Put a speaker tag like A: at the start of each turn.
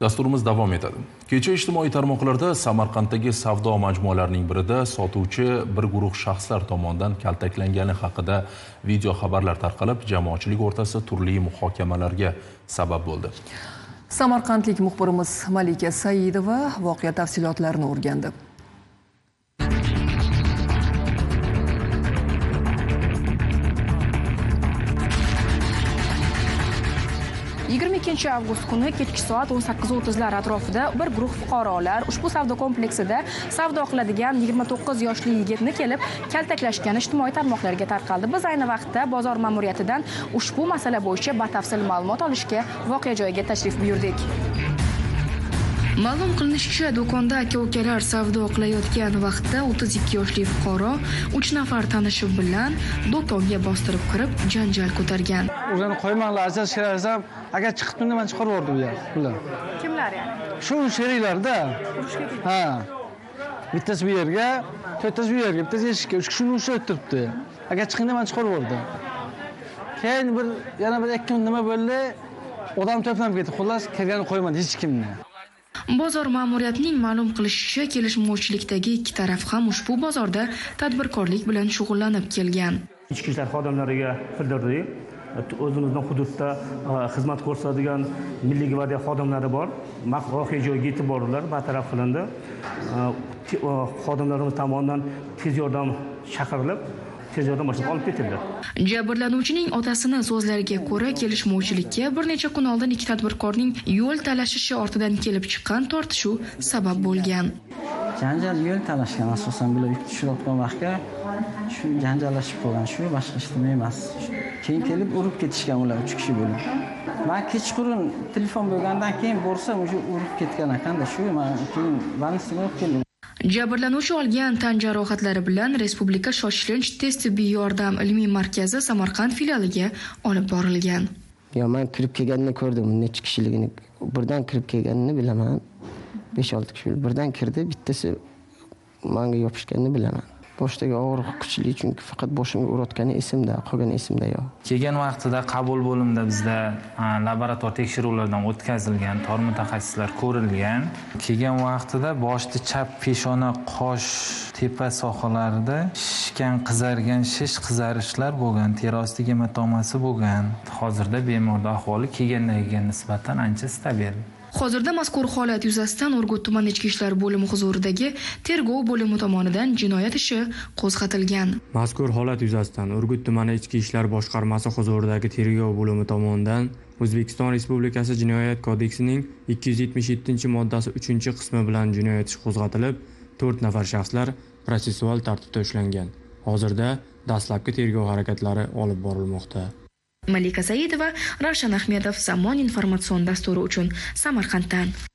A: Dasturimiz davom etadi. Kecha ijtimoiy tarmoqlarda Samarqanddagi savdo majmualarining birida sotuvchi bir guruh shaxslar tomonidan kaltaklangani haqida video xabarlar tarqalib, jamoatchilik o'rtasida turli muhokamalarga sabab bo'ldi.
B: Samarqandlik muxbirimiz Malika Saidova voqea tafsilotlarini o'rgandi.
C: 22 avgust kuni kechki soat 18:30 atrofida bir guruh fuqarolar ushbu savdo kompleksida savdo qiladigan 29 yoshli yigitni kelib kaltaklashgan ijtimoiy tarmoqlarga tarqaldi. Biz ayni vaqtda bozor ma'muriyatidan ushbu masala bo'yicha batafsil ma'lumot olishga voqea joyiga tashrif buyurdik. Ma'lum qilinishicha, do'konda aka-ukalar savdo qilayotgan vaqtda 32 yoshli fuqaro 3 nafar tanishi bilan do'konga bostirib kirib, janjal ko'targan.
D: O'zini qo'ymanglar, ajal shirarsam, agar chiqibdi men chiqarib yubordi bu yer.
C: Kimlar yani?
D: Shu sheriklarda. Ha. Bittasi bu yerga, to'rttasi bu yerga, bittasi eshikka, 3 kishini ushlab turibdi. Agar chiqindi men chiqarib yubordi. Keyin yana bir 2 kun nima bo'ldi? Odam to'planib ketdi. Xullas, kirgani qo'ymadi hech kimni.
C: Bozor ma'muriyatining ma'lum qilishicha, kelishmovchilikdagi ikki taraf ham ushbu bozorda tadbirkorlik bilan shug'ullanib kelgan.
E: Ichki ishlar xodimlariga bildirdik. O'zimizning hududda xizmat ko'rsatadigan Milliy gvardiya xodimlari bor. Voqea joyiga yetib bordilar, bartaraf qilindi. Xodimlarimiz tomonidan tez yordam chaqirilib, tez yordam boshliq olib ketildi.
C: Jabrlanuvchining otasining so'zlariga ko'ra, kelishmovchilikka bir necha kun oldin ikki tadbirkorning yo'l talashishi ortidan kelib chiqqan tortishuv sabab bo'lgan.
F: Janjal yo'l talashgan, asosan bular yuk tushayotgan vaqtga shu janjallashib qolgan, shu boshqa hech nima emas. Keyin kelib urib ketishgan ular 3 kishi bo'lib. Men kechqurun telefon bo'lgandan keyin borsam, o'sha urib ketgan ekanda, shu men keyin bansiga olib keldim.
C: Jabrlanuvchi olgan tan jarohatlari bilan Respublika shoshilinch tez tibbiy yordam ilmiy markazi Samarqand filialiga olib borilgan.
F: Men kirib kelganini ko'rdim, necha kishiligini. Birdan kirib kelganini bilaman. 5-6 kishi birdan kirdi, bittasi menga yopishganini bilaman. Boshdagi og'riq kuchli, chunki faqat boshimga urayotgani esimda, qolgan esimda yo'q.
G: Kelgan vaqtida qabul bo'limida bizda laborator tekshiruvlardan o'tkazilgan, tor mutaxassislar ko'rilgan. Kelgan vaqtida boshda chap peshona, qosh, tepa sohalarida shishgan, qizargan, qizarishlar bo'lgan, teri ostiga hematomasi bo'lgan. Hozirda bemorning ahvoli kelgandagiga nisbatan ancha stabil.
C: Hozirda mazkur holat yuzasidan Urgut tuman ichki ishlar bo'limi huzuridagi tergov bo'limi tomonidan jinoyat ishi qo'zg'atilgan.
H: Mazkur holat yuzasidan Urgut tumani ichki ishlar boshqarmasi huzuridagi tergov bo'limi tomonidan O'zbekiston Respublikasi Jinoyat kodeksining 277-moddasi 3-qismi bilan jinoyat ishi qo'zg'atilib, 4 nafar shaxslar protsessual tartibda ushlangan. Hozirda dastlabki tergov harakatlari olib borilmoqda.
C: Malika Saidova, Ravshan Ahmedov, Zamon informatsion dasturi uchun Samarqanddan.